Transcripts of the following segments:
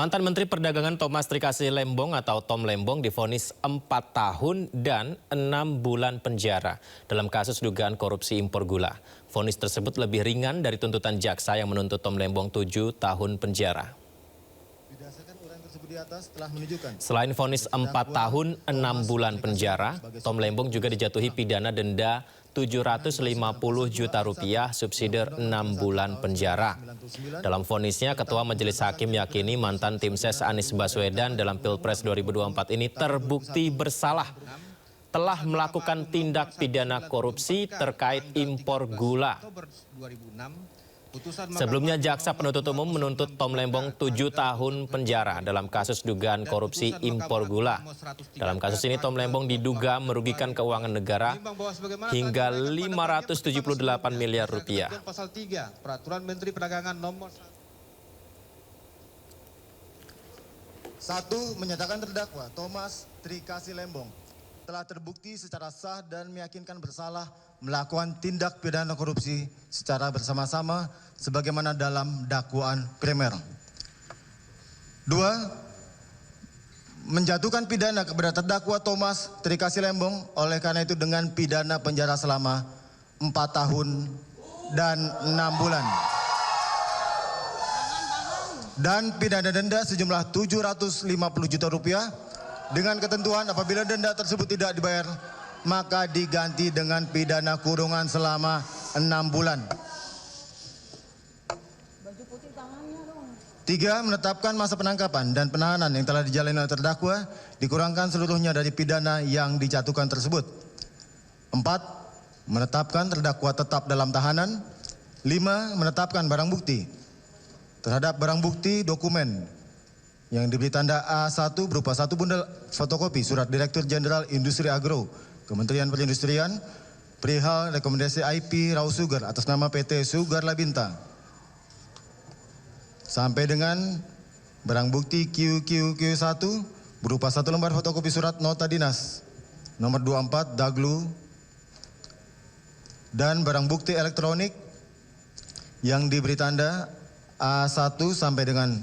Mantan Menteri Perdagangan Thomas Trikasih Lembong atau Tom Lembong divonis 4 tahun dan 6 bulan penjara dalam kasus dugaan korupsi impor gula. Vonis tersebut lebih ringan dari tuntutan jaksa yang menuntut Tom Lembong 7 tahun penjara. Selain vonis 4 tahun 6 bulan penjara, Tom Lembong juga dijatuhi pidana denda Rp750 juta subsidiar 6 bulan penjara. Dalam vonisnya, Ketua Majelis Hakim yakini mantan tim ses Anies Baswedan dalam Pilpres 2024 ini terbukti bersalah telah melakukan tindak pidana korupsi terkait impor gula. Sebelumnya, jaksa penuntut umum menuntut Tom Lembong 7 tahun penjara dalam kasus dugaan korupsi impor gula. Dalam kasus ini, Tom Lembong diduga merugikan keuangan negara hingga Rp578 miliar. Pasal 3 Peraturan Menteri Perdagangan nomor 1 menyatakan terdakwa Thomas Trikasih Lembong telah terbukti secara sah dan meyakinkan bersalah melakukan tindak pidana korupsi secara bersama-sama sebagaimana dalam dakwaan primer. 2. Menjatuhkan pidana kepada terdakwa Thomas Trikasih Lembong oleh karena itu dengan pidana penjara selama 4 tahun dan 6 bulan. Dan pidana denda sejumlah Rp750 juta dengan ketentuan apabila denda tersebut tidak dibayar, maka diganti dengan pidana kurungan selama 6 bulan. 3. Menetapkan masa penangkapan dan penahanan yang telah dijalani oleh terdakwa dikurangkan seluruhnya dari pidana yang dijatuhkan tersebut. 4. Menetapkan terdakwa tetap dalam tahanan. 5. Menetapkan barang bukti. Terhadap barang bukti dokumen yang diberi tanda A1 berupa 1 bundel fotokopi Surat Direktur Jenderal Industri Agro Kementerian Perindustrian perihal rekomendasi IP Raw Sugar atas nama PT Sugar Labinta, sampai dengan barang bukti QQQ1 berupa 1 lembar fotokopi Surat Nota Dinas nomor 24 Daglu, dan barang bukti elektronik yang diberi tanda A1 sampai dengan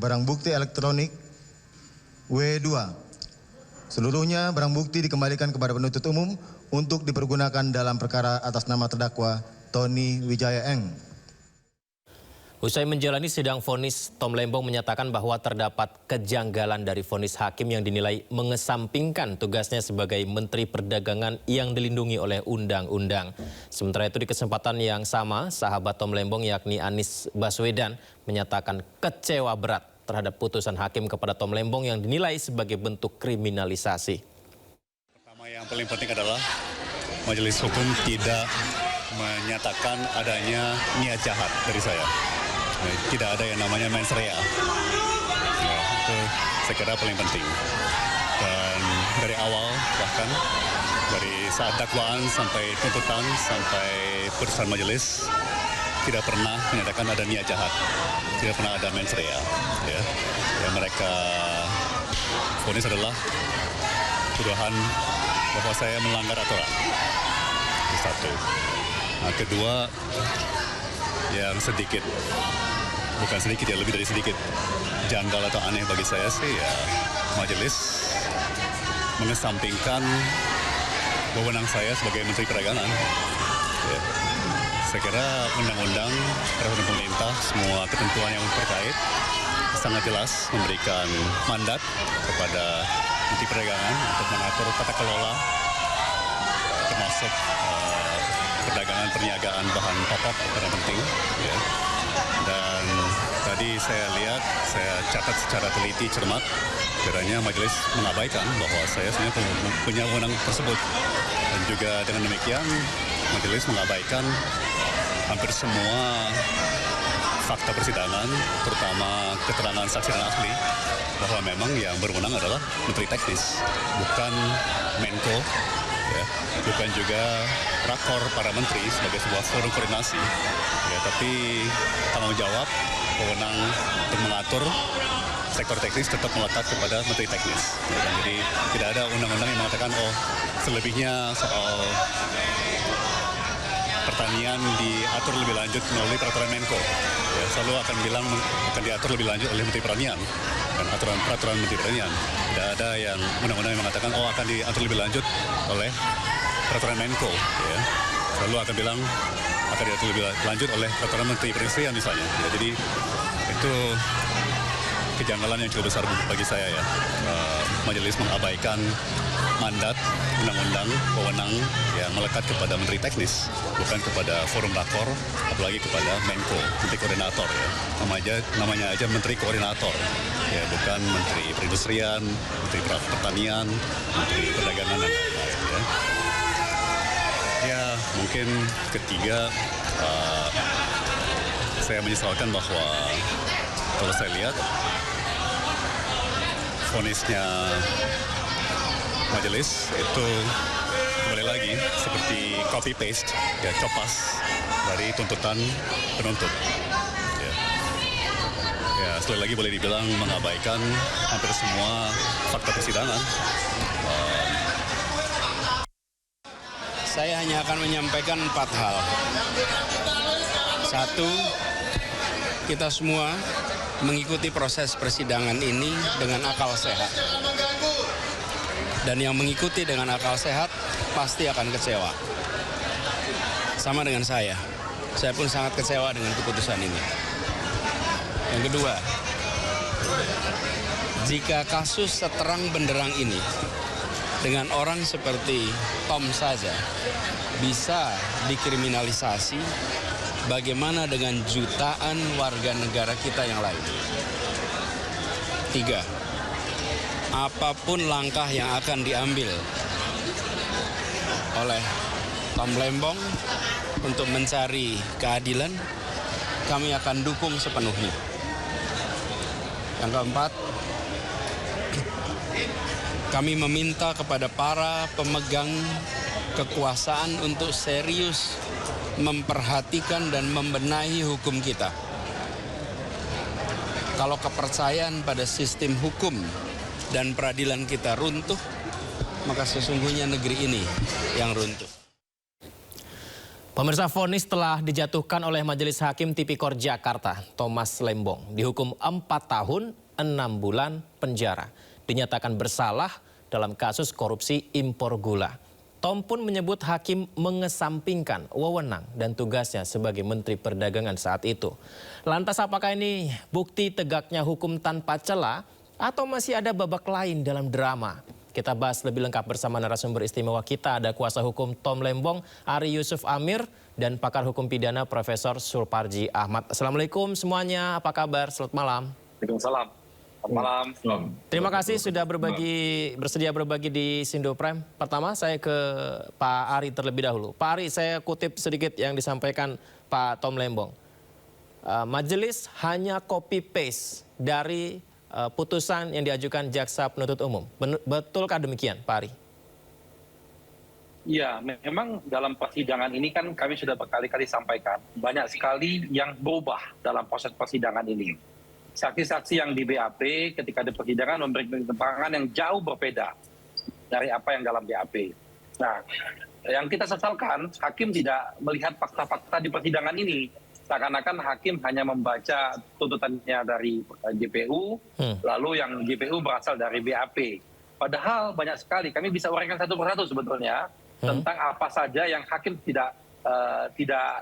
barang bukti elektronik W2. Seluruhnya barang bukti dikembalikan kepada penuntut umum untuk dipergunakan dalam perkara atas nama terdakwa Tony Wijaya Eng. Usai menjalani sidang vonis, Tom Lembong menyatakan bahwa terdapat kejanggalan dari vonis hakim yang dinilai mengesampingkan tugasnya sebagai Menteri Perdagangan yang dilindungi oleh undang-undang. Sementara itu di kesempatan yang sama, sahabat Tom Lembong yakni Anies Baswedan menyatakan kecewa berat terhadap putusan hakim kepada Tom Lembong yang dinilai sebagai bentuk kriminalisasi. Pertama yang paling penting adalah Majelis Hukum tidak menyatakan adanya niat jahat dari saya. Tidak ada yang namanya mens rea. Itu saya kira paling penting. Dan dari awal, bahkan dari saat dakwaan sampai tuntutan sampai putusan majelis, tidak pernah menyatakan ada niat jahat, tidak pernah ada mens rea. Ya. Yang mereka vonis adalah tuduhan bahwa saya melanggar aturan. Itu satu. Nah, kedua, yang sedikit, bukan sedikit ya, lebih dari sedikit janggal atau aneh bagi saya sih ya, majelis mengesampingkan wewenang saya sebagai Menteri Perdagangan. Ya. Saya kira undang-undang, peraturan pemerintah, semua ketentuan yang terkait sangat jelas memberikan mandat kepada Menteri Perdagangan untuk mengatur tata kelola, termasuk perdagangan perniagaan bahan pokok yang penting. Ya. Dan tadi saya lihat, saya catat secara teliti cermat, kiranya majelis mengabaikan bahwa saya sebenarnya punya wewenang tersebut. Dan juga dengan demikian, majelis mengabaikan hampir semua fakta persidangan, terutama keterangan saksi dan ahli, bahwa memang yang berwenang adalah Menteri Teknis, bukan Menko, ya, bukan juga rakor para menteri sebagai sebuah forum koordinasi, ya, tapi tanggung jawab, wewenang untuk mengatur sektor teknis tetap melekat kepada Menteri Teknis. Jadi tidak ada undang-undang yang mengatakan, oh selebihnya soal pertanian diatur lebih lanjut melalui peraturan Menko. Ya, selalu akan bilang akan diatur lebih lanjut oleh Menteri Pertanian dan peraturan Menteri Pertanian. Tidak ada yang undang-undang yang mengatakan akan diatur lebih lanjut oleh peraturan Menko. Ya. Selalu akan bilang akan diatur lebih lanjut oleh peraturan Menteri Perindustrian misalnya. Ya, jadi itu kejanggalan yang cukup besar bagi saya ya. Majelis mengabaikan mandat undang-undang wewenang yang melekat kepada Menteri Teknis, bukan kepada Forum Rakor, apalagi kepada Menko, Menteri Koordinator ya. Namanya aja Menteri Koordinator, ya bukan Menteri Perindustrian, Menteri Pertanian, Menteri Perdagangan dan lain-lain ya. Ya mungkin ketiga, saya menyesalkan bahwa kalau saya lihat vonisnya majelis itu kembali lagi seperti copy paste ya, copas dari tuntutan penuntut ya, sekali lagi boleh dibilang mengabaikan hampir semua fakta persidangan. Saya hanya akan menyampaikan 4 hal. 1, kita semua mengikuti proses persidangan ini dengan akal sehat. Dan yang mengikuti dengan akal sehat pasti akan kecewa. Sama dengan saya pun sangat kecewa dengan keputusan ini. Yang kedua, jika kasus seterang benderang ini dengan orang seperti Tom saja bisa dikriminalisasi, bagaimana dengan jutaan warga negara kita yang lain? 3, apapun langkah yang akan diambil oleh Tom Lembong untuk mencari keadilan, kami akan dukung sepenuhnya. Yang keempat, kami meminta kepada para pemegang kekuasaan untuk serius memperhatikan dan membenahi hukum kita. Kalau kepercayaan pada sistem hukum dan peradilan kita runtuh, maka sesungguhnya negeri ini yang runtuh. Pemirsa, vonis telah dijatuhkan oleh Majelis Hakim Tipikor Jakarta, Thomas Lembong, dihukum 4 tahun 6 bulan penjara. Dinyatakan bersalah dalam kasus korupsi impor gula. Tom pun menyebut hakim mengesampingkan wewenang dan tugasnya sebagai Menteri Perdagangan saat itu. Lantas apakah ini bukti tegaknya hukum tanpa celah atau masih ada babak lain dalam drama? Kita bahas lebih lengkap bersama narasumber istimewa kita. Ada kuasa hukum Tom Lembong, Ari Yusuf Amir, dan pakar hukum pidana Profesor Surparji Ahmad. Assalamualaikum semuanya, apa kabar? Selamat malam. Waalaikumsalam. Selamat malam. Terima kasih sudah bersedia berbagi di Sindo Prime. Pertama saya ke Pak Ari terlebih dahulu. Pak Ari, saya kutip sedikit yang disampaikan Pak Tom Lembong. Majelis hanya copy paste dari putusan yang diajukan jaksa penuntut umum. Betulkah demikian, Pak Ari? Ya, memang dalam persidangan ini kan kami sudah berkali-kali sampaikan banyak sekali yang berubah dalam proses persidangan ini. Saksi-saksi yang di BAP ketika di persidangan memberikan keterangan yang jauh berbeda dari apa yang dalam BAP. Nah, yang kita sesalkan, hakim tidak melihat fakta-fakta di persidangan ini. Seakan-akan hakim hanya membaca tuntutannya dari JPU, lalu yang JPU berasal dari BAP. Padahal banyak sekali, kami bisa uraikan satu persatu sebetulnya tentang apa saja yang hakim tidak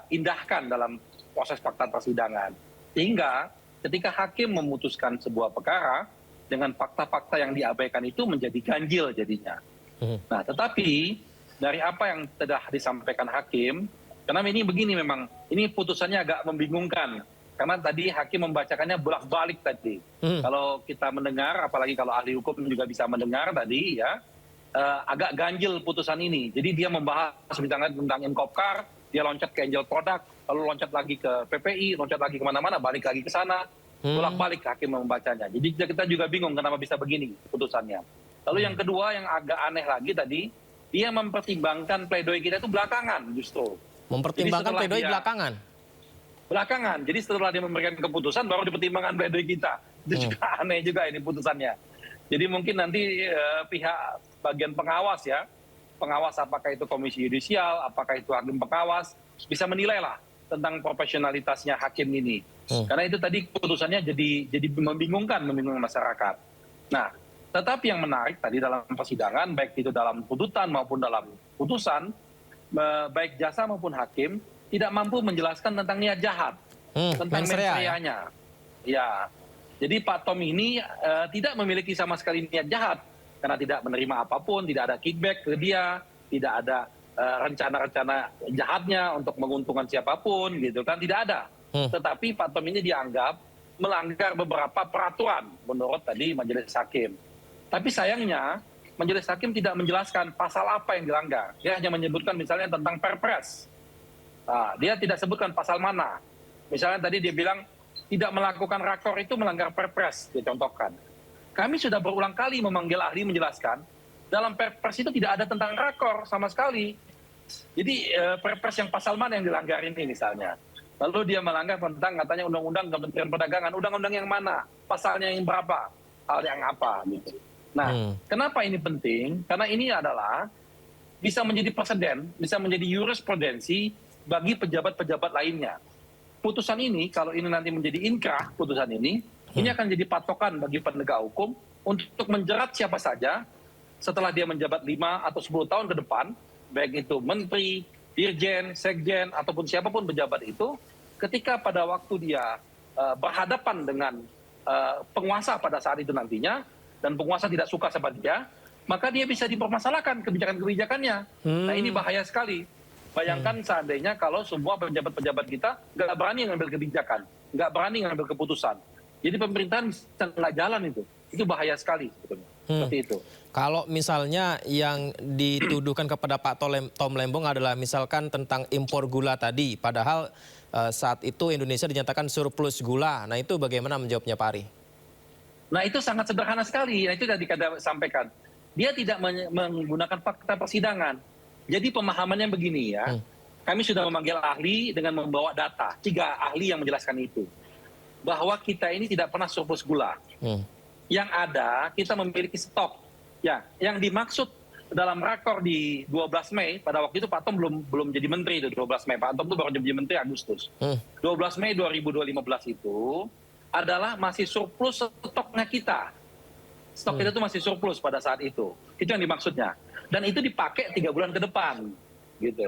indahkan dalam proses fakta persidangan. Sehingga ketika hakim memutuskan sebuah perkara dengan fakta-fakta yang diabaikan itu menjadi ganjil jadinya. Nah, tetapi dari apa yang telah disampaikan hakim, karena ini begini memang, ini putusannya agak membingungkan. Karena tadi hakim membacakannya bolak-balik tadi. Kalau kita mendengar, apalagi kalau ahli hukum juga bisa mendengar tadi ya, agak ganjil putusan ini. Jadi dia membahas misalnya tentang Inkopkar, dia loncat ke Angel Product, lalu loncat lagi ke PPI, loncat lagi kemana-mana, balik lagi ke sana, bolak-balik hakim membacanya. Jadi kita juga bingung kenapa bisa begini putusannya. Lalu yang kedua yang agak aneh lagi tadi, dia mempertimbangkan pledoi kita itu belakangan justru. Mempertimbangkan pledoi belakangan? Belakangan, jadi setelah dia memberikan keputusan baru dipertimbangkan pledoi kita. Itu juga aneh juga ini putusannya. Jadi mungkin nanti pihak bagian pengawas ya, pengawas apakah itu komisi yudisial, apakah itu hakim pengawas, bisa menilai lah tentang profesionalitasnya hakim ini. Karena itu tadi putusannya jadi membingungkan masyarakat. Nah, tetapi yang menarik tadi dalam persidangan, baik itu dalam tuntutan maupun dalam putusan, baik jaksa maupun hakim tidak mampu menjelaskan tentang niat jahat, tentang mens reanya. Ya, jadi Pak Tom ini tidak memiliki sama sekali niat jahat karena tidak menerima apapun, tidak ada kickback ke dia, tidak ada rencana-rencana jahatnya untuk menguntungkan siapapun, gitu kan, tidak ada. Tetapi Pak Tom ini dianggap melanggar beberapa peraturan menurut tadi majelis hakim. Tapi sayangnya majelis hakim tidak menjelaskan pasal apa yang dilanggar. Dia hanya menyebutkan misalnya tentang Perpres. Nah, dia tidak sebutkan pasal mana. Misalnya tadi dia bilang tidak melakukan rakor itu melanggar Perpres, dicontohkan. Kami sudah berulang kali memanggil ahli menjelaskan, dalam Perpres itu tidak ada tentang rakor sama sekali. Jadi Perpres yang pasal mana yang dilanggar ini misalnya. Lalu dia melanggar tentang katanya undang-undang Kementerian Perdagangan. Undang-undang yang mana? Pasalnya yang berapa? Hal yang apa? Gitu. Nah, kenapa ini penting? Karena ini adalah bisa menjadi presiden, bisa menjadi jurisprudensi bagi pejabat-pejabat lainnya. Putusan ini, kalau ini nanti menjadi inkrah, putusan ini akan jadi patokan bagi penegak hukum untuk menjerat siapa saja setelah dia menjabat 5 atau 10 tahun ke depan, baik itu menteri, dirjen, sekjen, ataupun siapapun pejabat itu, ketika pada waktu dia berhadapan dengan penguasa pada saat itu nantinya, dan penguasa tidak suka sama dia, maka dia bisa dipermasalahkan kebijakan-kebijakannya. Nah, ini bahaya sekali. Bayangkan seandainya kalau semua pejabat-pejabat kita nggak berani ngambil kebijakan, nggak berani ngambil keputusan. Jadi pemerintahan bisa nggak jalan itu. Itu bahaya sekali sebetulnya. Seperti itu. Kalau misalnya yang dituduhkan kepada Pak Tom Lembong adalah misalkan tentang impor gula tadi, padahal saat itu Indonesia dinyatakan surplus gula. Nah, itu bagaimana menjawabnya Pak Ari? Nah, itu sangat sederhana sekali. Nah, itu tadi kita sampaikan. Dia tidak menggunakan fakta persidangan. Jadi pemahamannya begini ya. Kami sudah memanggil ahli dengan membawa data. 3 ahli yang menjelaskan itu. Bahwa kita ini tidak pernah surplus gula. Yang ada, kita memiliki stok. Ya, yang dimaksud dalam rakor di 12 Mei, pada waktu itu Pak Tom belum jadi menteri itu 12 Mei. Pak Tom itu baru jadi menteri Agustus. 12 Mei 2015 itu adalah masih surplus stoknya kita. Stok kita itu masih surplus pada saat itu. Itu yang dimaksudnya. Dan itu dipakai 3 bulan ke depan. Gitu.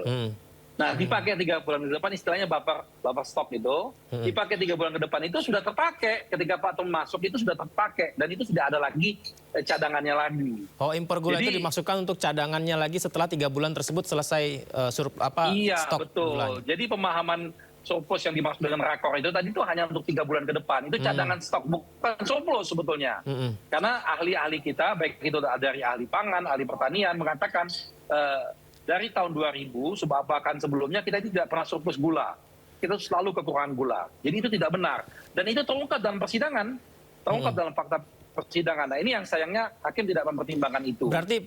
Nah, dipakai 3 bulan ke depan, istilahnya buffer stok itu, dipakai 3 bulan ke depan itu sudah terpakai. Ketika Pak Tom masuk itu sudah terpakai. Dan itu tidak ada lagi cadangannya lagi. Oh, impor gula itu dimaksudkan untuk cadangannya lagi setelah 3 bulan tersebut selesai stok betul. gulanya. Jadi pemahaman surplus yang dimaksud dengan rakor itu tadi itu hanya untuk 3 bulan ke depan. Itu cadangan stok, bukan surplus sebetulnya. Karena ahli-ahli kita, baik itu dari ahli pangan, ahli pertanian, mengatakan dari tahun 2000, bahkan sebelumnya kita tidak pernah surplus gula. Kita selalu kekurangan gula. Jadi itu tidak benar. Dan itu terungkap dalam persidangan, terungkap dalam fakta persidangan. Nah, ini yang sayangnya hakim tidak mempertimbangkan itu. Berarti